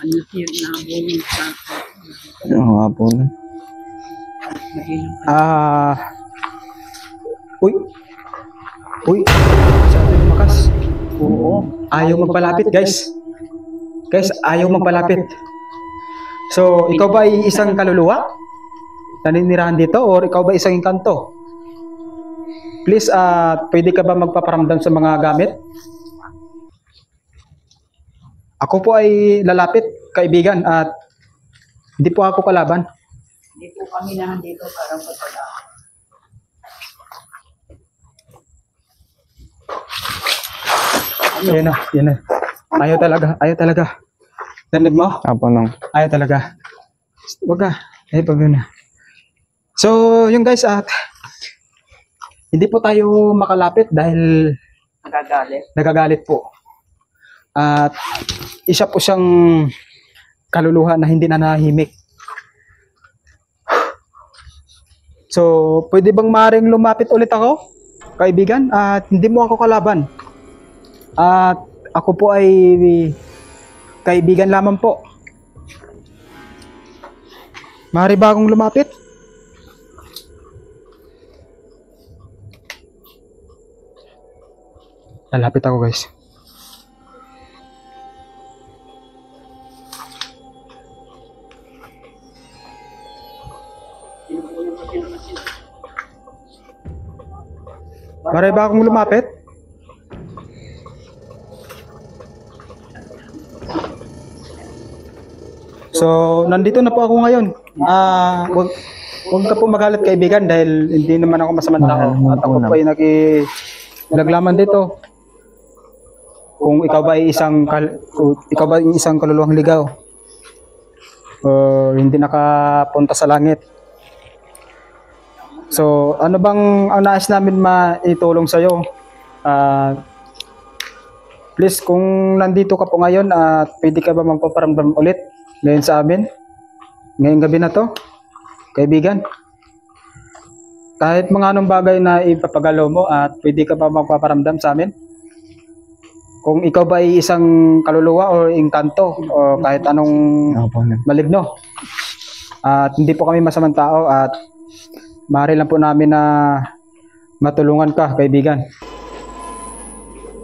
Ano yun na buong sa Oo nga po. Uy. Uy. Sabi lumakas. Oo. Ayaw magpalapit, guys. Guys, ayaw magpalapit. So, ikaw ba ay isang kaluluwa? Naninirahan dito or ikaw ba isang engkanto? Please, pwede ka ba magpaparamdam sa mga gamit? Ako po ay lalapit, kaibigan, at hindi po ako kalaban. Hindi po kami na dito para pagpala. Yan na, yan na. Ayaw talaga, ayaw talaga. Narinig mo? Apo nung. Ayaw talaga. Huwag ka. Ayaw pa na. So, yung guys, hindi po tayo makalapit dahil nagagalit po. At isa po siyang kaluluha na hindi na nahimik. So, pwede bang maring lumapit ulit ako, kaibigan? At hindi mo ako kalaban. At ako po ay kaibigan lamang po. Maaari ba akong lumapit? Lalapit ako, guys. Maaari ba akong lumapit? So, nandito na po ako ngayon. Huwag ka po magalit, kaibigan, dahil hindi naman ako masamang tao. At ako po ay naglaman dito. Kung ikaw ba ay isang kaluluwang ligaw, hindi nakapunta sa langit. So, ano bang ang nais namin maitulong sa'yo? Please, kung nandito ka po ngayon, pwede ka ba magpaparamdam ulit ngayon sa amin? Ngayong gabi na to, kaibigan. Kahit mga anong bagay na ipapagalo mo, at pwede ka ba magpaparamdam sa amin? Kung ikaw ba ay isang kaluluwa o engkanto o kahit anong maligno. At hindi po kami masamang tao, at maaari lang po namin na matulungan ka, kaibigan.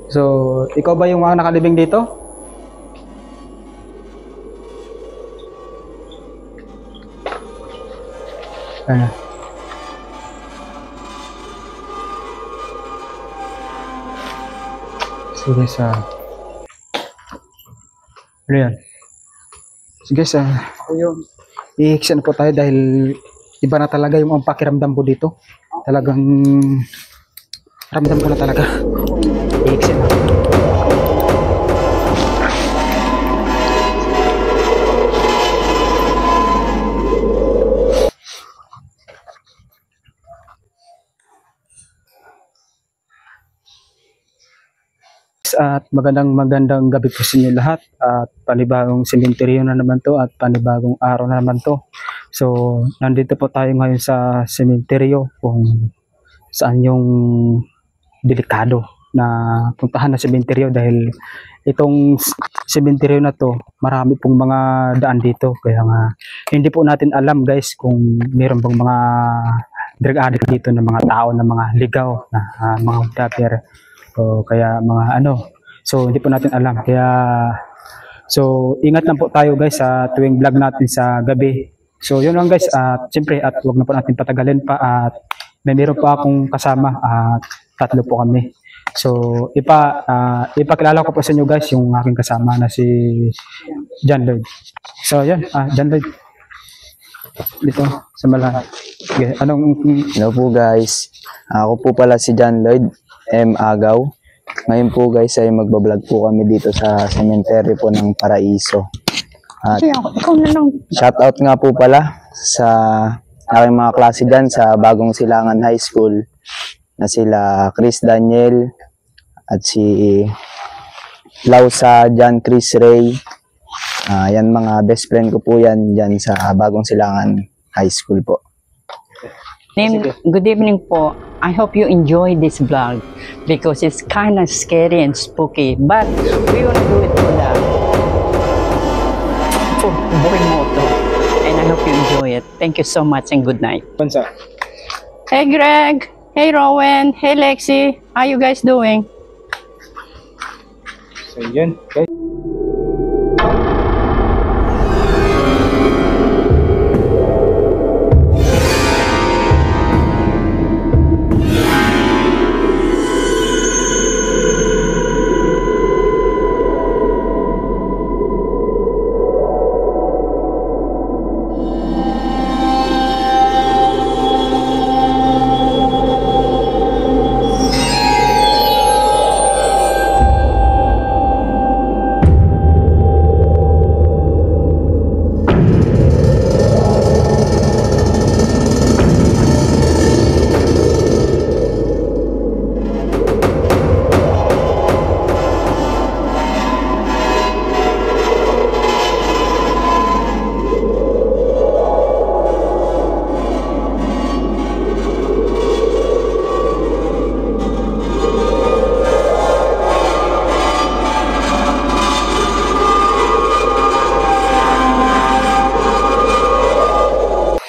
So, ikaw ba yung mga nakalibing dito? Ano? Sige sa... Ano yan? Sige sa... I-hiksin na po tayo dahil iba na talaga yung ang pakiramdam ko dito. Talagang... Ramdam ko na talaga. I-hiksin na. At magandang gabi po sa inyo lahat, at panibagong sementeryo na naman to, at panibagong araw na naman to. So, nandito po tayo ngayon sa sementeryo, kung saan yung delikado na puntahan na sementeryo, dahil itong sementeryo na to, marami pong mga daan dito, kaya nga hindi po natin alam, guys, kung meron bang mga drug addict dito, na mga tao, na mga ligaw, na mga vlogger. So, kaya mga so hindi po natin alam, kaya so ingat lang po tayo, guys, sa tuwing vlog natin sa gabi. So yun lang, guys, at siyempre, at wag na po natin patagalin pa, at meron pa akong kasama, at tatlo po kami. So ipakilala ko po sa inyo, guys, yung aking kasama na si John Lloyd. So yan, John Lloyd dito sa Malahan. Okay, Hello po, guys, ako po pala si John Lloyd M. Agaw. Ngayon po, guys, ay magbablog po kami dito sa cemetery po ng Paraiso. At shoutout nga po pala sa aking mga klase dyan sa Bagong Silangan High School, na sila Chris Daniel at si Lausa John Chris Ray. Yan, mga best friend ko po yan dyan sa Bagong Silangan High School po. Good evening po. I hope you enjoy this vlog because it's kind of scary and spooky, but we will do it for that. for Boy Moto. And I hope you enjoy it. Thank you so much and good night. Bansa. Hey Greg! Hey Rowan! Hey Lexi! How you guys doing? So yun, guys.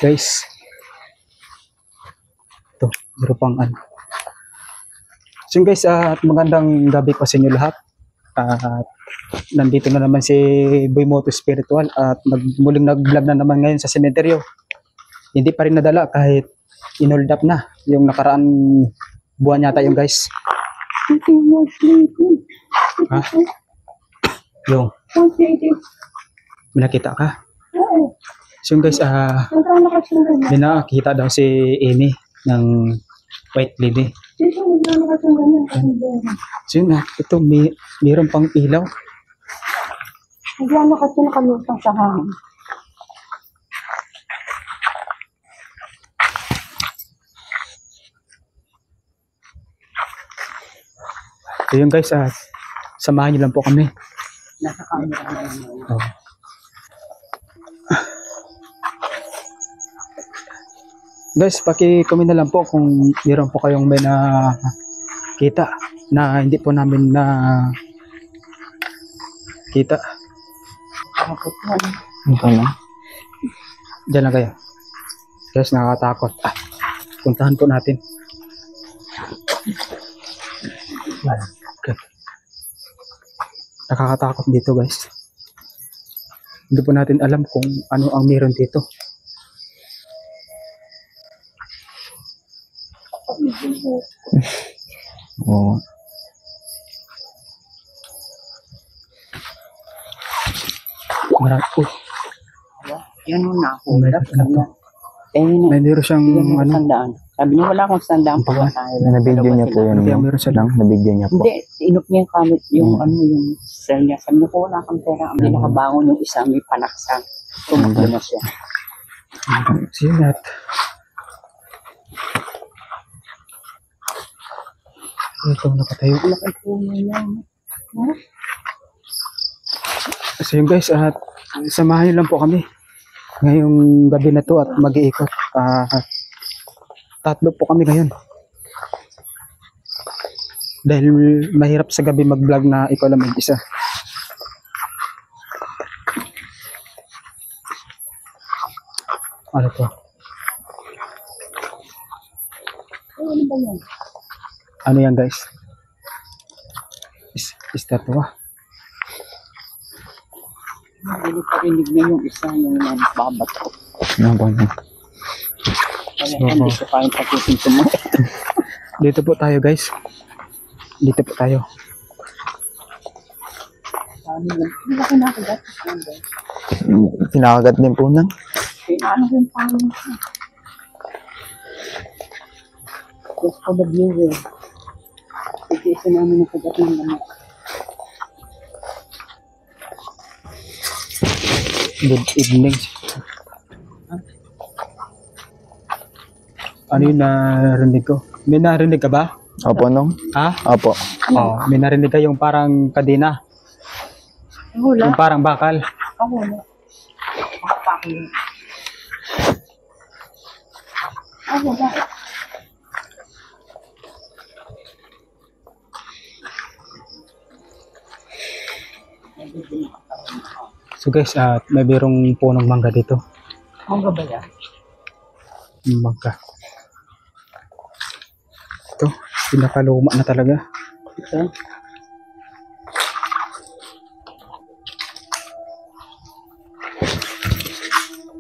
Guys, ito, meron pang ano. So yun guys, at magandang gabi po sa inyo lahat. At nandito na naman si Boy Moto Spiritual at muling nag-vlog na naman ngayon sa sementeryo. Hindi pa rin nadala kahit inold up na yung nakaraan buwan yata yung guys. Ha? Yung, may nakita ka? So yun guys, may nakakita daw si Amy ng White Lady. So yun na, ito mayroon pang ilaw. Nagyan na kasi nakalutang sa hangin. So yun guys, samahan niyo lang po kami. Nasa camera na naman. Oh. Guys, paki-comment na lang po kung meron po kayong may nakita na hindi po namin na kita. Ito na. Diyan lang kayo. Guys, nakakatakot. Puntahan po natin. Okay. Nakakatakot dito guys. Hindi po natin alam kung ano ang meron dito. Oo. Marami. Yan yung May nahulap. ano to? Eh, Meron siyang ano. sandaan. Sabi niya wala akong sandaan pag tayo. Na-video niya po yun. Kaya meron siya Lang, na-video niya po. Hindi, inop niya yung kamit, yung ano, yung cell niya. Sabi niya ko wala kang pera. Hindi nakabangon yung isa, may panaksan. Tumakbo na siya. See that? Ito nakatayo. Laki po niya. So yun guys, at samahan niyo lang po kami ngayong gabi na to at mag-iikot. Tatlo po kami ngayon. Dahil mahirap sa gabi mag-vlog na ikaw lang mag-isa. Ano to? Ano ba yan? Ano yan guys? Estatwa. Hindi pa rinig na yung isa, yung babato. Ano po niya? Kaya hindi ko kayang tapusin tumayo. Dito po tayo guys. Dito po tayo. Hindi ko nakagat. Kinakagat din po nang. Ano yung pangin ko? Just for the viewer. Ito isa namin nakagat ng lamok. Good evening. Ano yung narinig ko? May narinig ka ba? Opo nung? Ha? Opo. Oh, may narinig ka yung parang kadena. Wala. Yung parang bakal. Wala. Makapakin. Wala. So guys, at may birong punong mangga dito. Ang ba yan? Yung mangga. Ito, pinakaluma na talaga. Ito.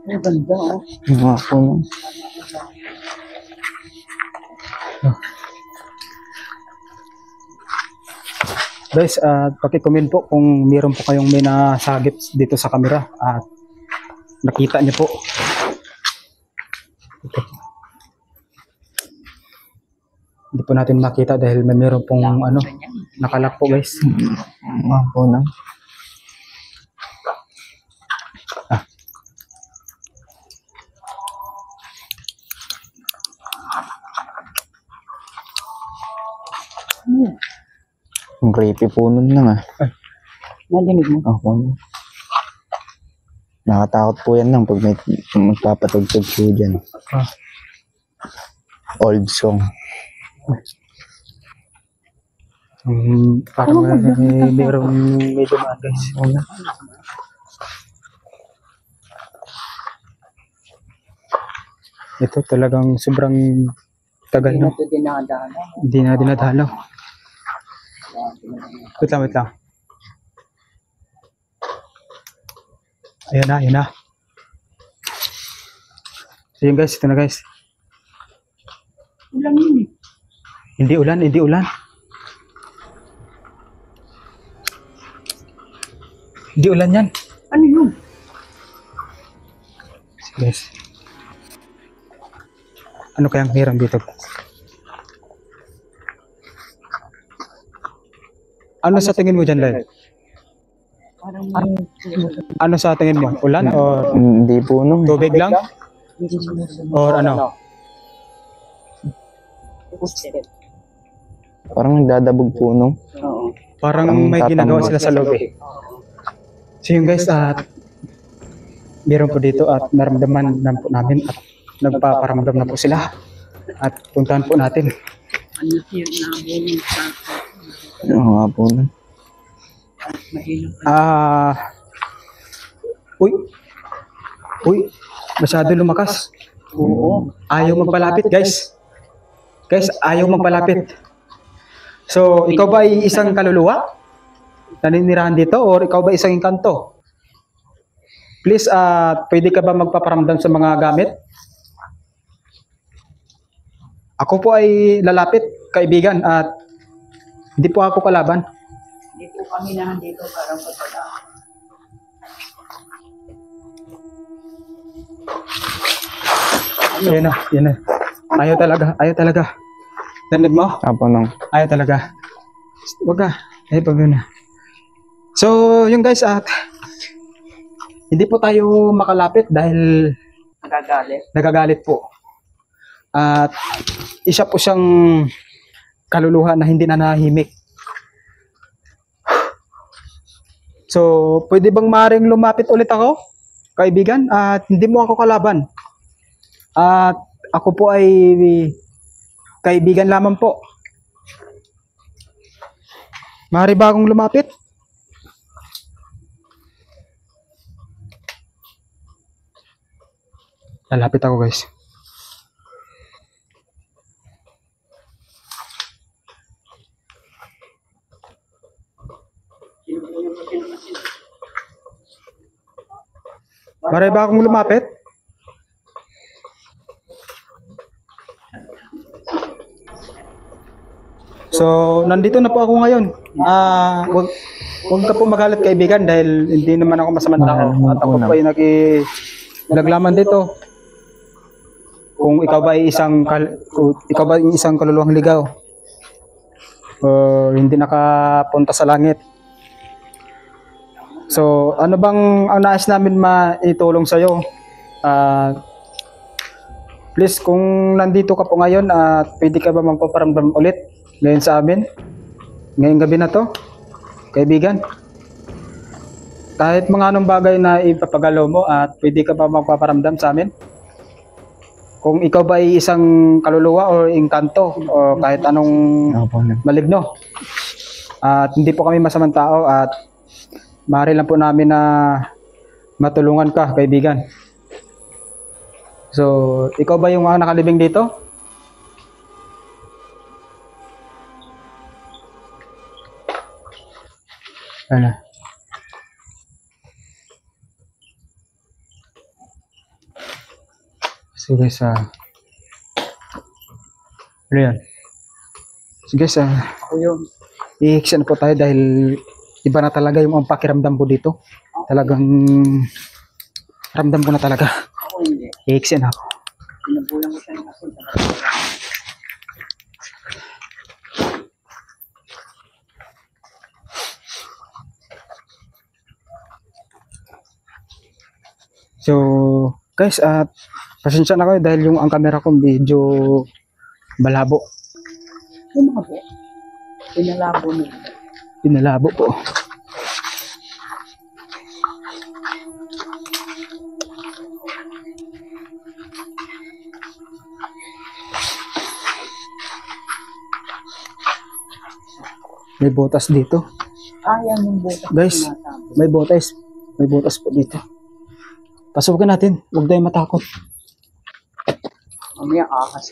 Ang ganda, oh. Yung mga puno. Guys, at paki-comment po kung meron po kayong may nasagip dito sa camera at nakita niyo po. Ito. Hindi po natin makita dahil may meron pong ano, nakalak po guys. Mga puno. Ang creepy puno lang ah. Nadinig mo? Oh, puno. Nakatakot po yan lang pag may magpapatugtog po dyan. Ah. Old song. Parang merong may dumaan guys. Ito talagang sobrang tagal Hindi na na. ito dinadala. Hindi na dinadalaw. Wait lang, wait lang. Ayan na, ayan na. So yun guys, ito na guys. Ulan yun eh. Hindi ulan, hindi ulan. Hindi ulan yan. Ano yun? Guys. Ano kayang hiram dito? Ano sa tingin mo dyan, Lyle? Parang Ano sa tingin mo? Ulan or Hindi puno. tubig lang? Or ano? Parang nagdadabog puno. Oo. Parang Ang may ginagawa tatambak. sila sa loob eh. So yun guys, at meron po dito at naramdaman na po namin at nagpaparamdam na po sila. At puntahan po natin. Ano yun namin sa Oo nga puno. mahirap. Uy! Uy! Masyado lumakas. Oo. Ayaw magpalapit guys. Guys, ayaw magpalapit. So, ikaw ba ay isang kaluluwa? Naninirahan dito or ikaw ba isang engkanto? Please, pwede ka ba magpaparamdam sa mga gamit? Ako po ay lalapit, kaibigan, at hindi po ako kalaban. Hindi po kami nandito para pagpala. Yan na, yan na. Ayaw talaga, ayaw talaga. Narinig mo? Ah, puno. Ayaw talaga. Huwag ka. Ay, pag na. So, yun guys, at hindi po tayo makalapit dahil Nagagalit. nagagalit po. At isa po siyang kaluluha na hindi na nahimik. So, pwede bang maring lumapit ulit ako, kaibigan? At hindi mo ako kalaban. At ako po ay kaibigan lamang po. Maaari ba akong lumapit? Lalapit ako guys. Maaari ba akong lumapit? So, nandito na po ako ngayon. Huwag ka po magalit kaibigan dahil hindi naman ako masamang tao. At ako po ay naglaman dito. Kung ikaw ba ay isang kaluluwang ligaw o hindi nakapunta sa langit. So, ano bang ang nais namin maitulong sa iyo? Please, kung nandito ka po ngayon at pwede ka ba magpaparamdam ulit ngayon sa amin? Ngayong gabi na to, kaibigan. Kahit mga anong bagay na ipapagalaw mo at pwede ka ba magpaparamdam sa amin? Kung ikaw ba ay isang kaluluwa o engkanto o kahit anong Ah, puno. maligno. At hindi po kami masamang tao at maaari lang po namin na matulungan ka, kaibigan. So, ikaw ba yung nakalibing dito? Ano? Sige sa... Ano yan? Sige sa... Ako yun. I-action po tayo dahil iba na talaga yung ang pakiramdam ko dito. Talagang ramdam ko na talaga. Ako hindi. I-action ako. Pinabulang ko siya ng asin. So, guys, at pasensya na kayo dahil yung ang camera ko medyo malabo. Yung mga po, pinalabo nila. Pinalabo po. May butas dito. Yan yung butas. Guys, Sinasabi. may butas. May butas po dito. Pasukin natin. Huwag tayong matakot. Mamaya ahas.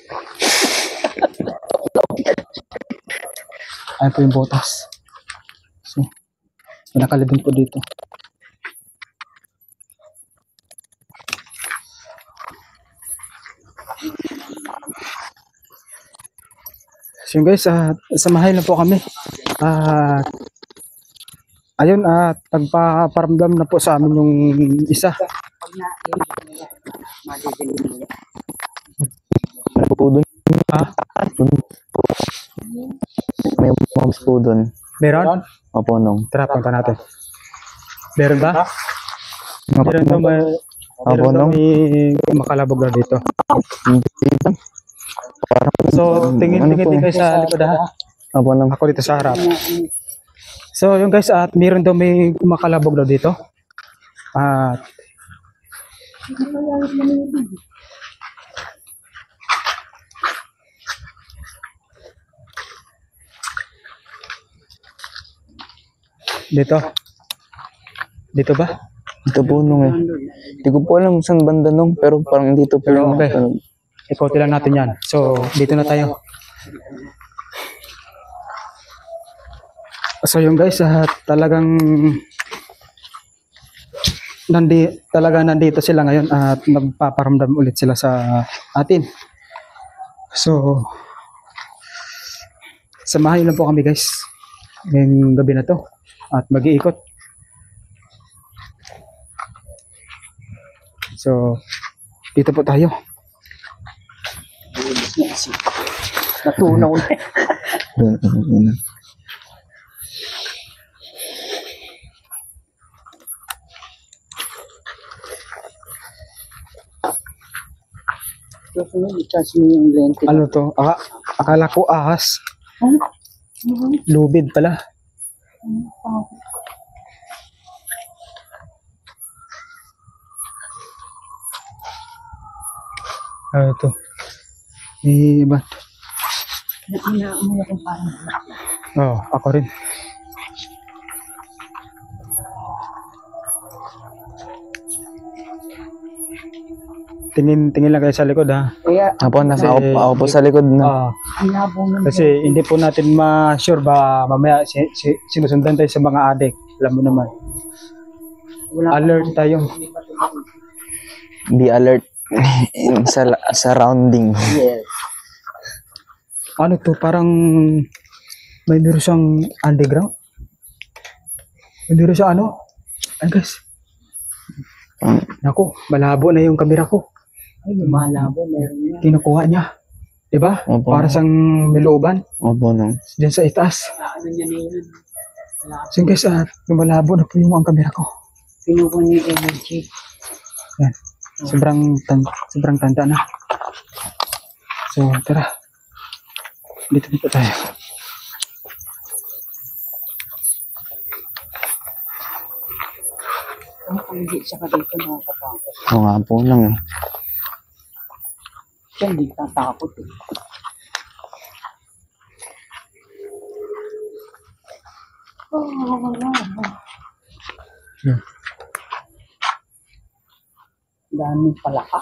Ayan po yung butas. So, nakalibing po dito. So yun guys, samahay na po kami. Ayun, nagpaparamdam na po sa amin yung isa. Pag na-ilig nila, madidilim nila. Ano po doon? May moms po doon. Meron? Opo, nung. Tara, punta natin. Meron ba? Meron daw may... Meron daw may makalabog na dito. So, tingin din kayo sa likod ha. Opo, nung. Ako dito sa harap. So, yung guys, at meron daw may makalabog daw dito. At dito. Dito ba? Ito po nung eh. Hindi ko po alam saan banda nung, pero parang dito po. Pero nung. okay. Ikotin lang natin yan. So, dito na tayo. So, yung guys, talagang nandito sila ngayon at nagpaparamdam ulit sila sa atin. So, samahin lang po kami guys ngayong gabi na to at mag-iikot. So, dito po tayo. Natunaw na. I-charge mo yung lente. Ano to? Akala ko ahas. Lubid pala. Ano to? Iba. Inaamoy akong parang Oh, ako rin. Tingin lang kayo sa likod ha. kaya Opo, nasa Kasi- ako po sa likod na. ang labo ng Kasi hindi po natin ma-sure ba mamaya sinusundan tayo sa mga adik. Alam mo naman. wala Alert tayo. Be alert sa surrounding. Yes. Ano to? Parang may meron siyang underground. May meron siya ano? Ay guys. Naku, malabo na yung camera ko. Ay, yung malabo, meron yan. Kinukuha niya. Diba? Opo. Para siyang nilooban. Opo, nung. Diyan sa itaas. Ano niya na yun? So guys, malabo na po yung ang camera ko. Pinuha niya yung energy. Yan. Sobrang tanda na. So, tara. Dito po tayo. Kung hindi siya ka dito nakakatakot. Oo nga po nung eh. Siya hindi tatakot eh. daming palaka.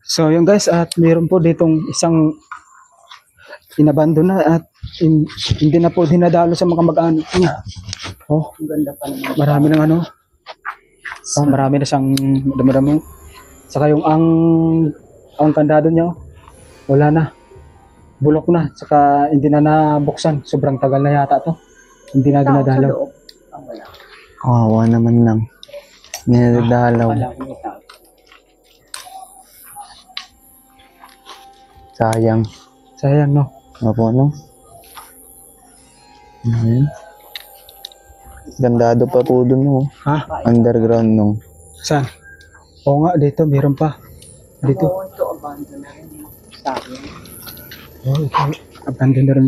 So yun guys, at meron po ditong isang inabando na at hindi na po dinadalo sa mga mag-anak niya. Oh, Ang ganda pa naman. marami ng ano. Oh, marami na siyang dami-dami. Saka yung ang kandado niya, oh, wala na. Bulok na. Saka hindi na nabuksan. Sobrang tagal na yata to. Hindi na Tao sa dinadalaw. loob. Ang wala. Kawawa naman lang. Ninadalaw. Wala akong tao. Sayang. Sayang no. Opo, no? Ayun. Gandado pa po dun, no? Ha? Underground, no? Saan? Oo nga, dito. Meron pa. Dito. Oo, ito abandon na rin. Sayang. Oh, ito. Abandon na rin.